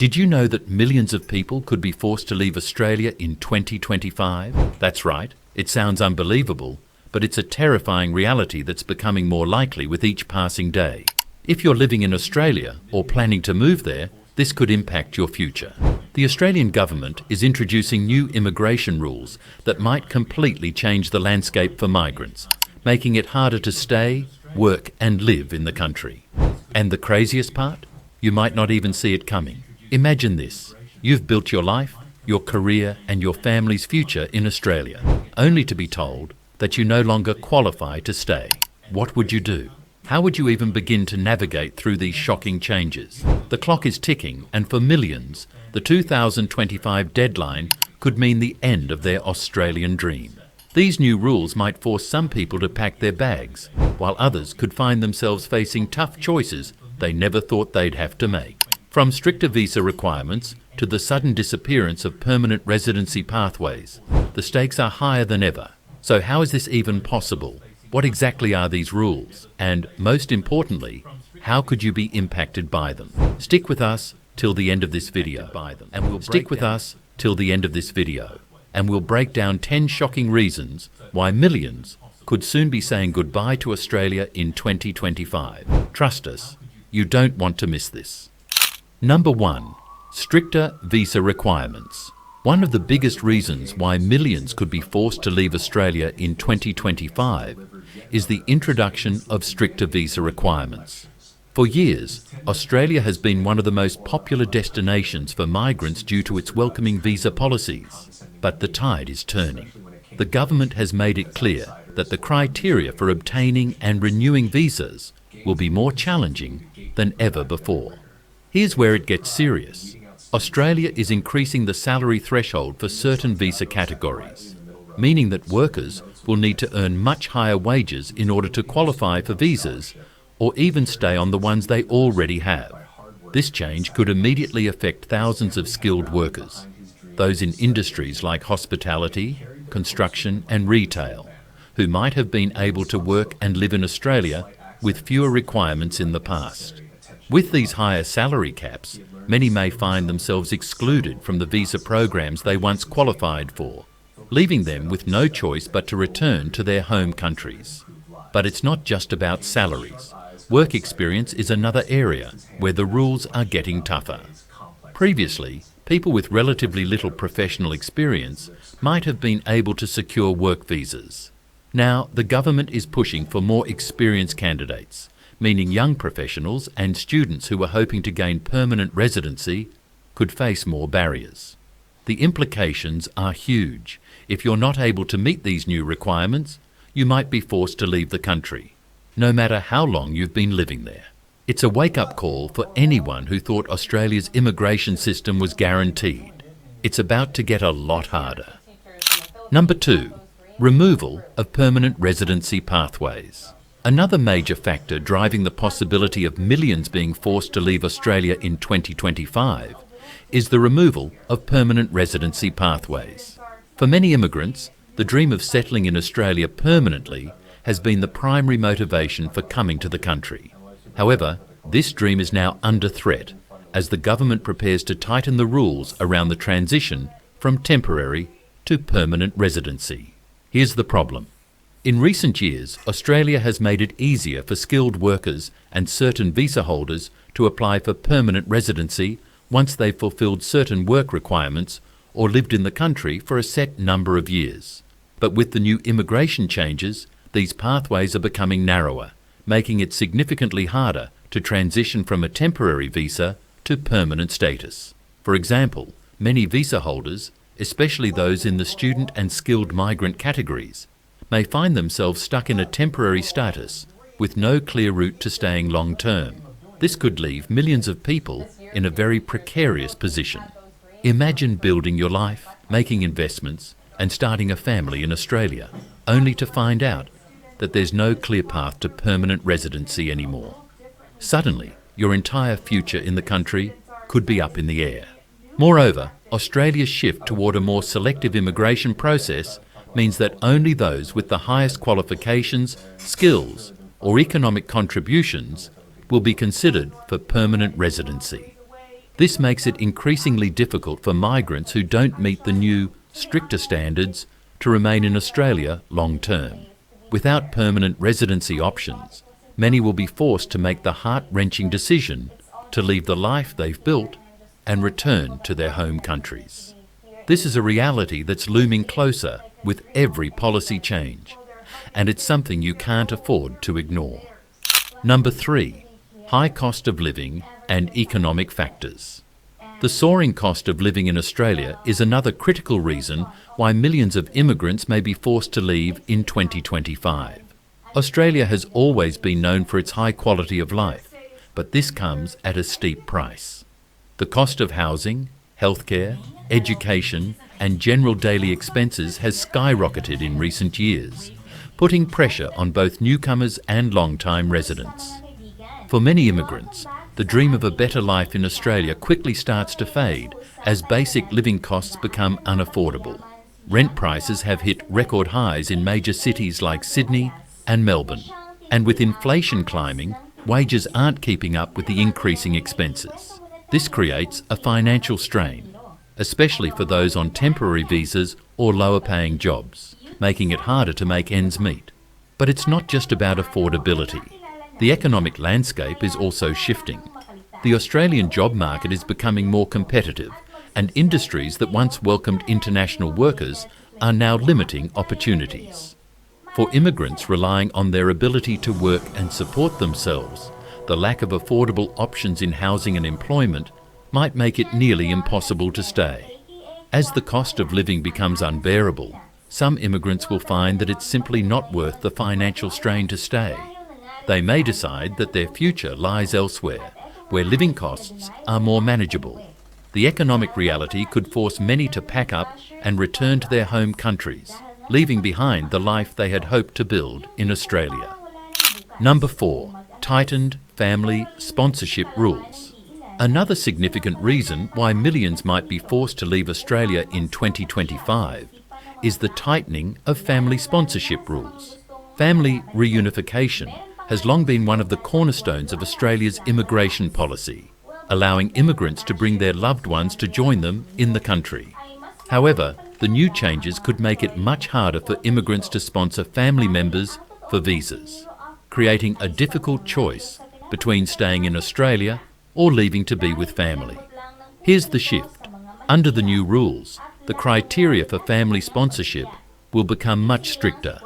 Did you know that millions of people could be forced to leave Australia in 2025? That's right. It sounds unbelievable, but it's a terrifying reality that's becoming more likely with each passing day. If you're living in Australia or planning to move there, this could impact your future. The Australian government is introducing new immigration rules that might completely change the landscape for migrants, making it harder to stay, work and live in the country. And the craziest part? You might not even see it coming. Imagine this. You've built your life, your career and your family's future in Australia, only to be told that you no longer qualify to stay. What would you do? How would you even begin to navigate through these shocking changes? The clock is ticking, and for millions, the 2025 deadline could mean the end of their Australian dream. These new rules might force some people to pack their bags, while others could find themselves facing tough choices they never thought they'd have to make. From stricter visa requirements to the sudden disappearance of permanent residency pathways, the stakes are higher than ever. So how is this even possible? What exactly are these rules? And most importantly, how could you be impacted by them? Stick with us till the end of this video, and we'll break down 10 shocking reasons why millions could soon be saying goodbye to Australia in 2025. Trust us, you don't want to miss this. Number 1. Stricter visa requirements. One of the biggest reasons why millions could be forced to leave Australia in 2025 is the introduction of stricter visa requirements. For years, Australia has been one of the most popular destinations for migrants due to its welcoming visa policies. But the tide is turning. The government has made it clear that the criteria for obtaining and renewing visas will be more challenging than ever before. Here's where it gets serious. Australia is increasing the salary threshold for certain visa categories, meaning that workers will need to earn much higher wages in order to qualify for visas or even stay on the ones they already have. This change could immediately affect thousands of skilled workers, those in industries like hospitality, construction and retail, who might have been able to work and live in Australia with fewer requirements in the past. With these higher salary caps, many may find themselves excluded from the visa programs they once qualified for, leaving them with no choice but to return to their home countries. But it's not just about salaries. Work experience is another area where the rules are getting tougher. Previously, people with relatively little professional experience might have been able to secure work visas. Now, the government is pushing for more experienced candidates, meaning young professionals and students who are hoping to gain permanent residency could face more barriers. The implications are huge. If you're not able to meet these new requirements, you might be forced to leave the country, no matter how long you've been living there. It's a wake-up call for anyone who thought Australia's immigration system was guaranteed. It's about to get a lot harder. Number 2. Removal of permanent residency pathways. Another major factor driving the possibility of millions being forced to leave Australia in 2025 is the removal of permanent residency pathways. For many immigrants, the dream of settling in Australia permanently has been the primary motivation for coming to the country. However, this dream is now under threat as the government prepares to tighten the rules around the transition from temporary to permanent residency. Here's the problem. In recent years, Australia has made it easier for skilled workers and certain visa holders to apply for permanent residency once they've fulfilled certain work requirements or lived in the country for a set number of years. But with the new immigration changes, these pathways are becoming narrower, making it significantly harder to transition from a temporary visa to permanent status. For example, many visa holders, especially those in the student and skilled migrant categories, may find themselves stuck in a temporary status with no clear route to staying long-term. This could leave millions of people in a very precarious position. Imagine building your life, making investments, and starting a family in Australia, only to find out that there's no clear path to permanent residency anymore. Suddenly, your entire future in the country could be up in the air. Moreover, Australia's shift toward a more selective immigration process means that only those with the highest qualifications, skills, or economic contributions will be considered for permanent residency. This makes it increasingly difficult for migrants who don't meet the new, stricter standards to remain in Australia long term. Without permanent residency options, many will be forced to make the heart-wrenching decision to leave the life they've built and return to their home countries. This is a reality that's looming closer with every policy change, and it's something you can't afford to ignore. Number 3, high cost of living and economic factors. The soaring cost of living in Australia is another critical reason why millions of immigrants may be forced to leave in 2025. Australia has always been known for its high quality of life, but this comes at a steep price. The cost of housing, healthcare, education, and general daily expenses has skyrocketed in recent years, putting pressure on both newcomers and long-time residents. For many immigrants, the dream of a better life in Australia quickly starts to fade as basic living costs become unaffordable. Rent prices have hit record highs in major cities like Sydney and Melbourne, and with inflation climbing, wages aren't keeping up with the increasing expenses. This creates a financial strain, especially for those on temporary visas or lower-paying jobs, making it harder to make ends meet. But it's not just about affordability. The economic landscape is also shifting. The Australian job market is becoming more competitive, and industries that once welcomed international workers are now limiting opportunities. For immigrants relying on their ability to work and support themselves, the lack of affordable options in housing and employment might make it nearly impossible to stay. As the cost of living becomes unbearable, some immigrants will find that it's simply not worth the financial strain to stay. They may decide that their future lies elsewhere, where living costs are more manageable. The economic reality could force many to pack up and return to their home countries, leaving behind the life they had hoped to build in Australia. Number 4, tightened family sponsorship rules. Another significant reason why millions might be forced to leave Australia in 2025 is the tightening of family sponsorship rules. Family reunification has long been one of the cornerstones of Australia's immigration policy, allowing immigrants to bring their loved ones to join them in the country. However, the new changes could make it much harder for immigrants to sponsor family members for visas, creating a difficult choice between staying in Australia or leaving to be with family. Here's the shift. Under the new rules, the criteria for family sponsorship will become much stricter.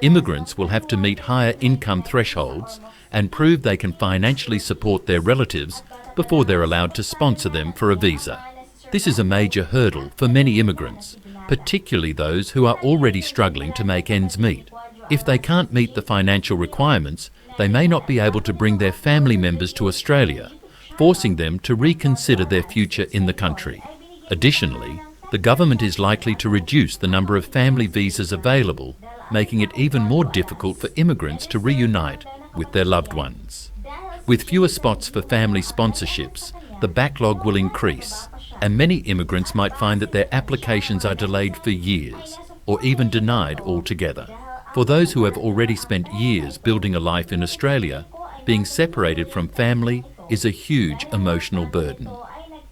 Immigrants will have to meet higher income thresholds and prove they can financially support their relatives before they're allowed to sponsor them for a visa. This is a major hurdle for many immigrants, particularly those who are already struggling to make ends meet. If they can't meet the financial requirements, they may not be able to bring their family members to Australia, forcing them to reconsider their future in the country. Additionally, the government is likely to reduce the number of family visas available, making it even more difficult for immigrants to reunite with their loved ones. With fewer spots for family sponsorships, the backlog will increase, and many immigrants might find that their applications are delayed for years, or even denied altogether. For those who have already spent years building a life in Australia, being separated from family is a huge emotional burden.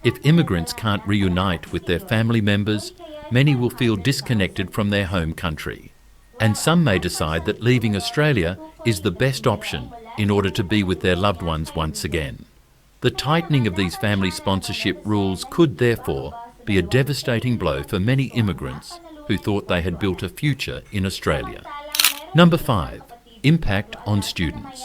If immigrants can't reunite with their family members, many will feel disconnected from their home country. And some may decide that leaving Australia is the best option in order to be with their loved ones once again. The tightening of these family sponsorship rules could therefore be a devastating blow for many immigrants who thought they had built a future in Australia. Number 5, impact on students.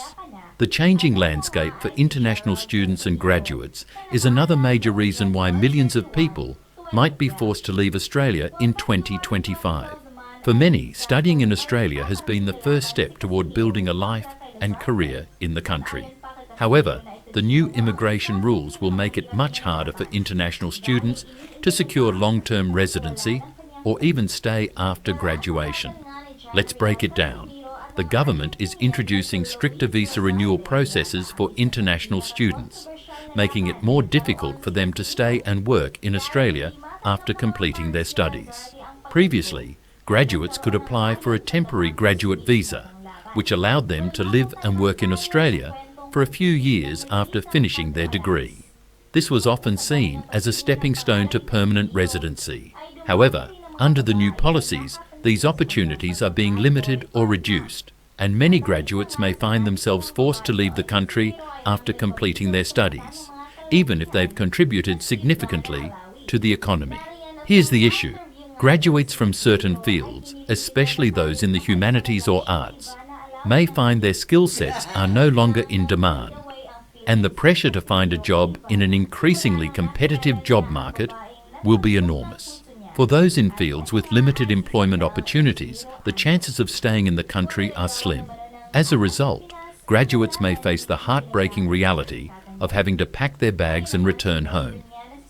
The changing landscape for international students and graduates is another major reason why millions of people might be forced to leave Australia in 2025. For many, studying in Australia has been the first step toward building a life and career in the country. However, the new immigration rules will make it much harder for international students to secure long-term residency or even stay after graduation. Let's break it down. The government is introducing stricter visa renewal processes for international students, making it more difficult for them to stay and work in Australia after completing their studies. Previously, graduates could apply for a temporary graduate visa, which allowed them to live and work in Australia for a few years after finishing their degree. This was often seen as a stepping stone to permanent residency. However, under the new policies, these opportunities are being limited or reduced, and many graduates may find themselves forced to leave the country after completing their studies, even if they've contributed significantly to the economy. Here's the issue. Graduates from certain fields, especially those in the humanities or arts, may find their skill sets are no longer in demand, and the pressure to find a job in an increasingly competitive job market will be enormous. For those in fields with limited employment opportunities, the chances of staying in the country are slim. As a result, graduates may face the heartbreaking reality of having to pack their bags and return home,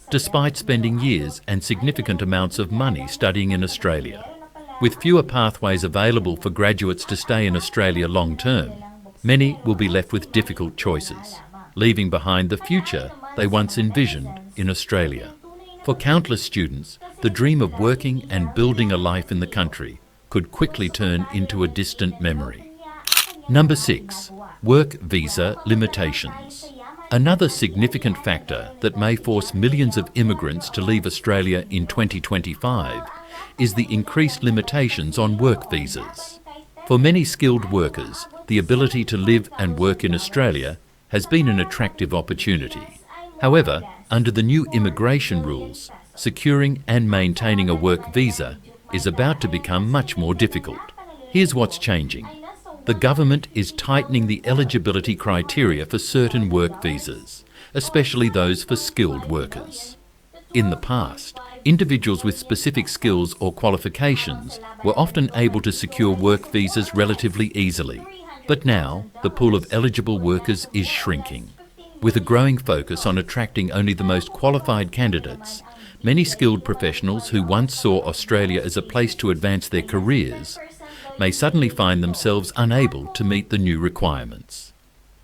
despite spending years and significant amounts of money studying in Australia. With fewer pathways available for graduates to stay in Australia long term, many will be left with difficult choices, leaving behind the future they once envisioned in Australia. For countless students, the dream of working and building a life in the country could quickly turn into a distant memory. Number 6. Work visa limitations. Another significant factor that may force millions of immigrants to leave Australia in 2025 is the increased limitations on work visas. For many skilled workers, the ability to live and work in Australia has been an attractive opportunity. However, under the new immigration rules, securing and maintaining a work visa is about to become much more difficult. Here's what's changing. The government is tightening the eligibility criteria for certain work visas, especially those for skilled workers. In the past, individuals with specific skills or qualifications were often able to secure work visas relatively easily, but now the pool of eligible workers is shrinking. With a growing focus on attracting only the most qualified candidates, many skilled professionals who once saw Australia as a place to advance their careers may suddenly find themselves unable to meet the new requirements.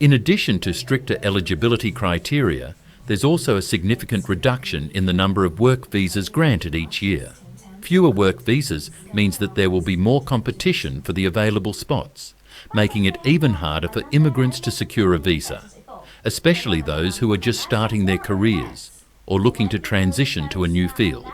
In addition to stricter eligibility criteria, there's also a significant reduction in the number of work visas granted each year. Fewer work visas means that there will be more competition for the available spots, making it even harder for immigrants to secure a visa, especially those who are just starting their careers or looking to transition to a new field.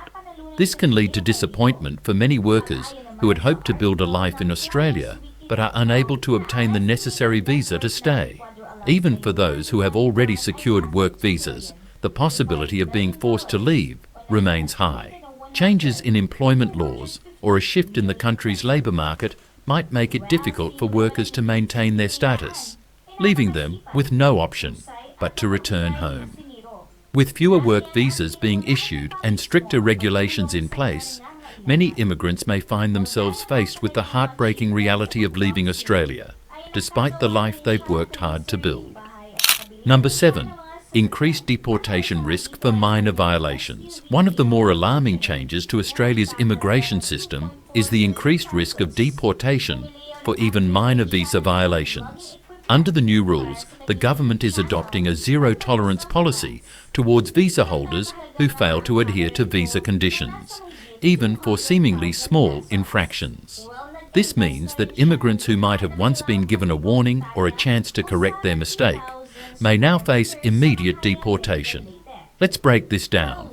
This can lead to disappointment for many workers who had hoped to build a life in Australia but are unable to obtain the necessary visa to stay. Even for those who have already secured work visas, the possibility of being forced to leave remains high. Changes in employment laws or a shift in the country's labour market might make it difficult for workers to maintain their status, leaving them with no option but to return home. With fewer work visas being issued and stricter regulations in place, many immigrants may find themselves faced with the heartbreaking reality of leaving Australia, despite the life they've worked hard to build. Number 7. Increased deportation risk for minor violations. One of the more alarming changes to Australia's immigration system is the increased risk of deportation for even minor visa violations. Under the new rules, the government is adopting a zero-tolerance policy towards visa holders who fail to adhere to visa conditions, even for seemingly small infractions. This means that immigrants who might have once been given a warning or a chance to correct their mistake may now face immediate deportation. Let's break this down.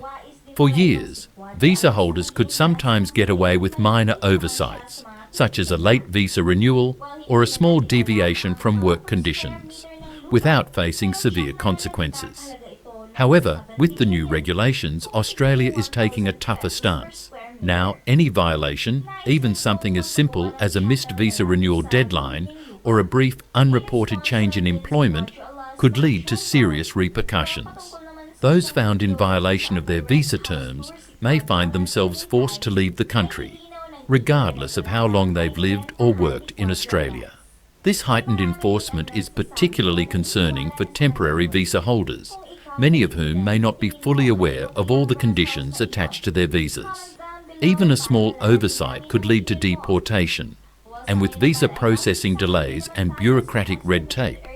For years, visa holders could sometimes get away with minor oversights, such as a late visa renewal or a small deviation from work conditions, without facing severe consequences. However, with the new regulations, Australia is taking a tougher stance. Now, any violation, even something as simple as a missed visa renewal deadline or a brief unreported change in employment, could lead to serious repercussions. Those found in violation of their visa terms may find themselves forced to leave the country, regardless of how long they've lived or worked in Australia. This heightened enforcement is particularly concerning for temporary visa holders, many of whom may not be fully aware of all the conditions attached to their visas. Even a small oversight could lead to deportation, and with visa processing delays and bureaucratic red tape,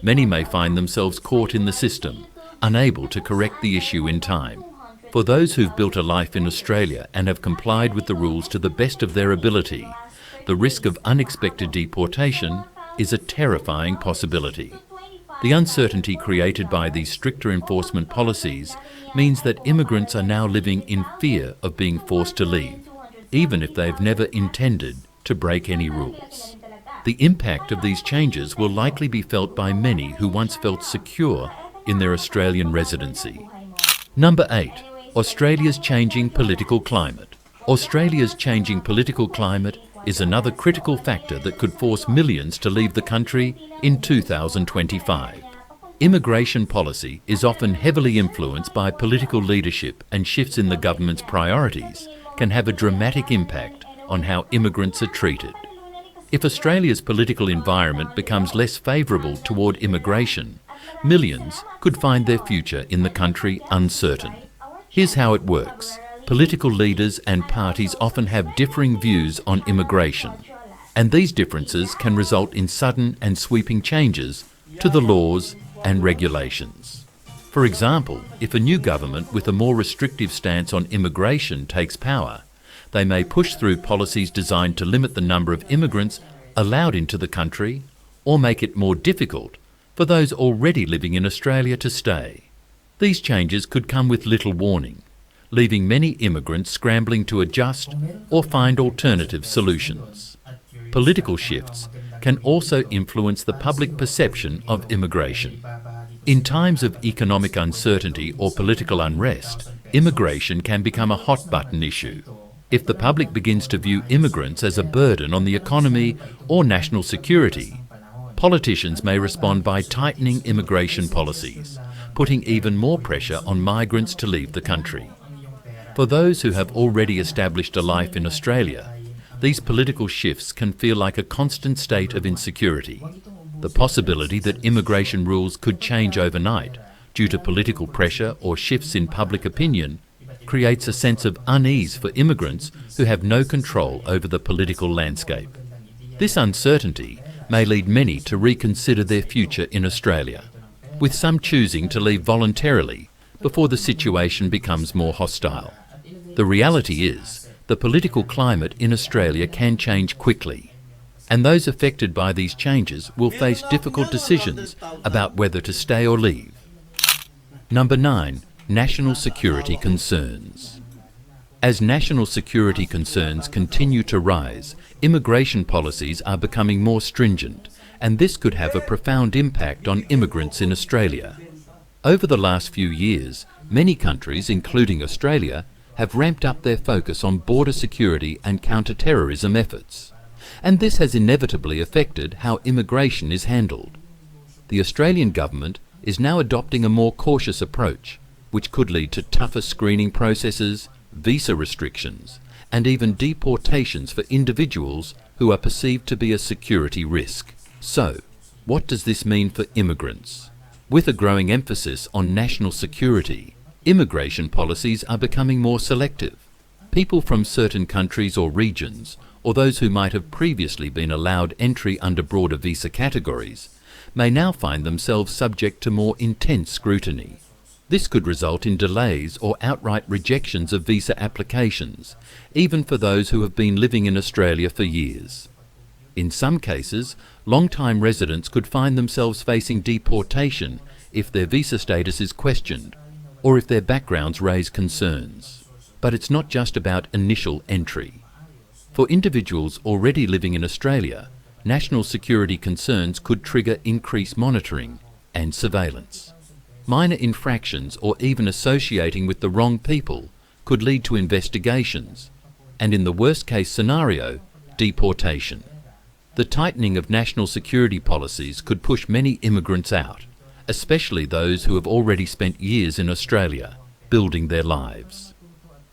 many may find themselves caught in the system, unable to correct the issue in time. For those who've built a life in Australia and have complied with the rules to the best of their ability, the risk of unexpected deportation is a terrifying possibility. The uncertainty created by these stricter enforcement policies means that immigrants are now living in fear of being forced to leave, even if they've never intended to break any rules. The impact of these changes will likely be felt by many who once felt secure in their Australian residency. Number 8. Australia's changing political climate. Australia's changing political climate is another critical factor that could force millions to leave the country in 2025. Immigration policy is often heavily influenced by political leadership, and shifts in the government's priorities can have a dramatic impact on how immigrants are treated. If Australia's political environment becomes less favourable toward immigration, millions could find their future in the country uncertain. Here's how it works. Political leaders and parties often have differing views on immigration, and these differences can result in sudden and sweeping changes to the laws and regulations. For example, if a new government with a more restrictive stance on immigration takes power, they may push through policies designed to limit the number of immigrants allowed into the country, or make it more difficult for those already living in Australia to stay. These changes could come with little warning, leaving many immigrants scrambling to adjust or find alternative solutions. Political shifts can also influence the public perception of immigration. In times of economic uncertainty or political unrest, immigration can become a hot-button issue. If the public begins to view immigrants as a burden on the economy or national security, politicians may respond by tightening immigration policies, putting even more pressure on migrants to leave the country. For those who have already established a life in Australia, these political shifts can feel like a constant state of insecurity. The possibility that immigration rules could change overnight due to political pressure or shifts in public opinion creates a sense of unease for immigrants who have no control over the political landscape. This uncertainty may lead many to reconsider their future in Australia, with some choosing to leave voluntarily before the situation becomes more hostile. The reality is, the political climate in Australia can change quickly, and those affected by these changes will face difficult decisions about whether to stay or leave. Number 9. National security concerns. As national security concerns continue to rise, immigration policies are becoming more stringent, and this could have a profound impact on immigrants in Australia. Over the last few years, many countries, including Australia, have ramped up their focus on border security and counter-terrorism efforts, and this has inevitably affected how immigration is handled. The Australian government is now adopting a more cautious approach, which could lead to tougher screening processes, visa restrictions, and even deportations for individuals who are perceived to be a security risk. So, what does this mean for immigrants? With a growing emphasis on national security, immigration policies are becoming more selective. People from certain countries or regions, or those who might have previously been allowed entry under broader visa categories, may now find themselves subject to more intense scrutiny. This could result in delays or outright rejections of visa applications, even for those who have been living in Australia for years. In some cases, long-time residents could find themselves facing deportation if their visa status is questioned, or if their backgrounds raise concerns. But it's not just about initial entry. For individuals already living in Australia, national security concerns could trigger increased monitoring and surveillance. Minor infractions or even associating with the wrong people could lead to investigations, and in the worst-case scenario, deportation. The tightening of national security policies could push many immigrants out, especially those who have already spent years in Australia, building their lives.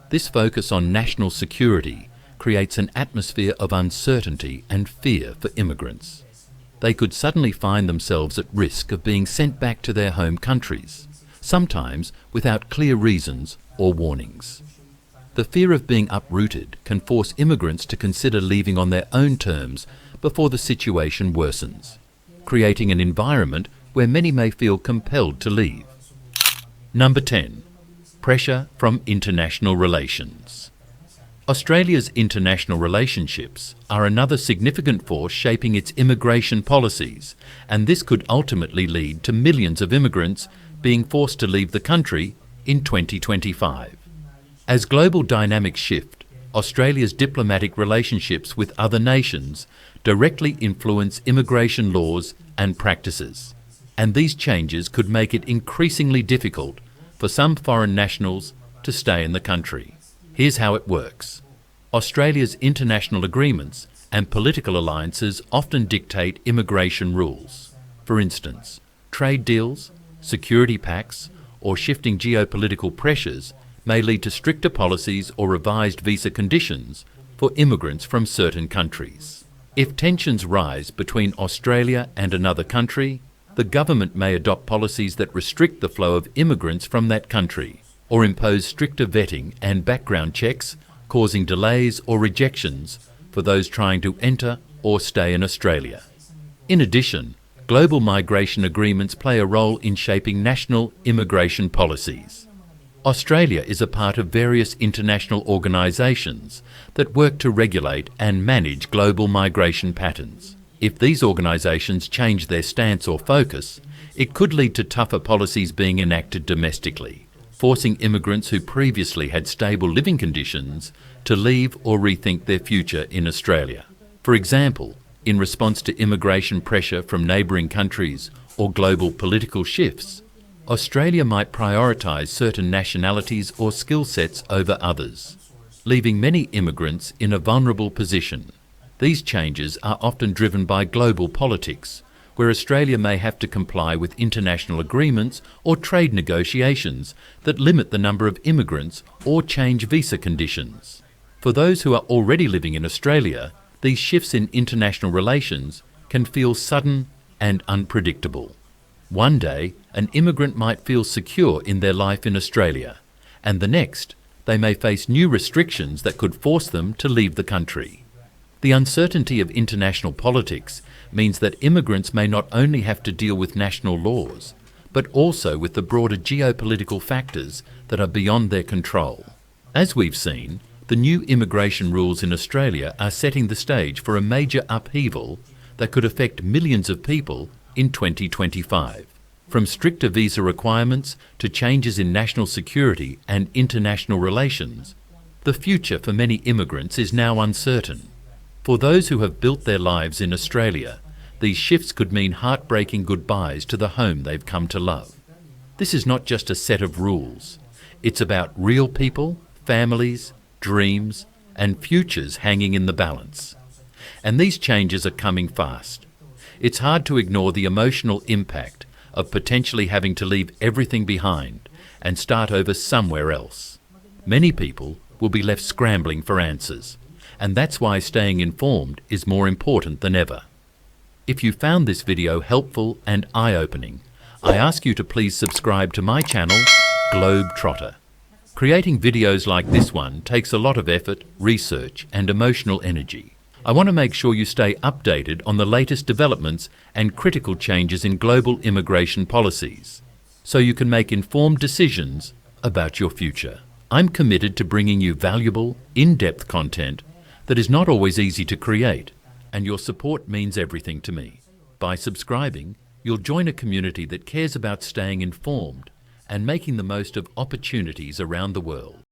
This focus on national security creates an atmosphere of uncertainty and fear for immigrants. They could suddenly find themselves at risk of being sent back to their home countries, sometimes without clear reasons or warnings. The fear of being uprooted can force immigrants to consider leaving on their own terms before the situation worsens, creating an environment where many may feel compelled to leave. Number 10. Pressure from international relations. Australia's international relationships are another significant force shaping its immigration policies, and this could ultimately lead to millions of immigrants being forced to leave the country in 2025. As global dynamics shift, Australia's diplomatic relationships with other nations directly influence immigration laws and practices, and these changes could make it increasingly difficult for some foreign nationals to stay in the country. Here's how it works. Australia's international agreements and political alliances often dictate immigration rules. For instance, trade deals, security pacts, or shifting geopolitical pressures may lead to stricter policies or revised visa conditions for immigrants from certain countries. If tensions rise between Australia and another country, the government may adopt policies that restrict the flow of immigrants from that country, or impose stricter vetting and background checks, causing delays or rejections for those trying to enter or stay in Australia. In addition, global migration agreements play a role in shaping national immigration policies. Australia is a part of various international organisations that work to regulate and manage global migration patterns. If these organisations change their stance or focus, it could lead to tougher policies being enacted domestically, forcing immigrants who previously had stable living conditions to leave or rethink their future in Australia. For example, in response to immigration pressure from neighbouring countries or global political shifts, Australia might prioritise certain nationalities or skill sets over others, leaving many immigrants in a vulnerable position. These changes are often driven by global politics, where Australia may have to comply with international agreements or trade negotiations that limit the number of immigrants or change visa conditions. For those who are already living in Australia, these shifts in international relations can feel sudden and unpredictable. One day, an immigrant might feel secure in their life in Australia, and the next, they may face new restrictions that could force them to leave the country. The uncertainty of international politics means that immigrants may not only have to deal with national laws, but also with the broader geopolitical factors that are beyond their control. As we've seen, the new immigration rules in Australia are setting the stage for a major upheaval that could affect millions of people in 2025. From stricter visa requirements to changes in national security and international relations, the future for many immigrants is now uncertain. For those who have built their lives in Australia, these shifts could mean heartbreaking goodbyes to the home they've come to love. This is not just a set of rules. It's about real people, families, dreams, and futures hanging in the balance. And these changes are coming fast. It's hard to ignore the emotional impact of potentially having to leave everything behind and start over somewhere else. Many people will be left scrambling for answers, and that's why staying informed is more important than ever. If you found this video helpful and eye-opening, I ask you to please subscribe to my channel, Globetrotter. Creating videos like this one takes a lot of effort, research, and emotional energy. I want to make sure you stay updated on the latest developments and critical changes in global immigration policies, so you can make informed decisions about your future. I'm committed to bringing you valuable, in-depth content that is not always easy to create, and your support means everything to me. By subscribing, you'll join a community that cares about staying informed and making the most of opportunities around the world.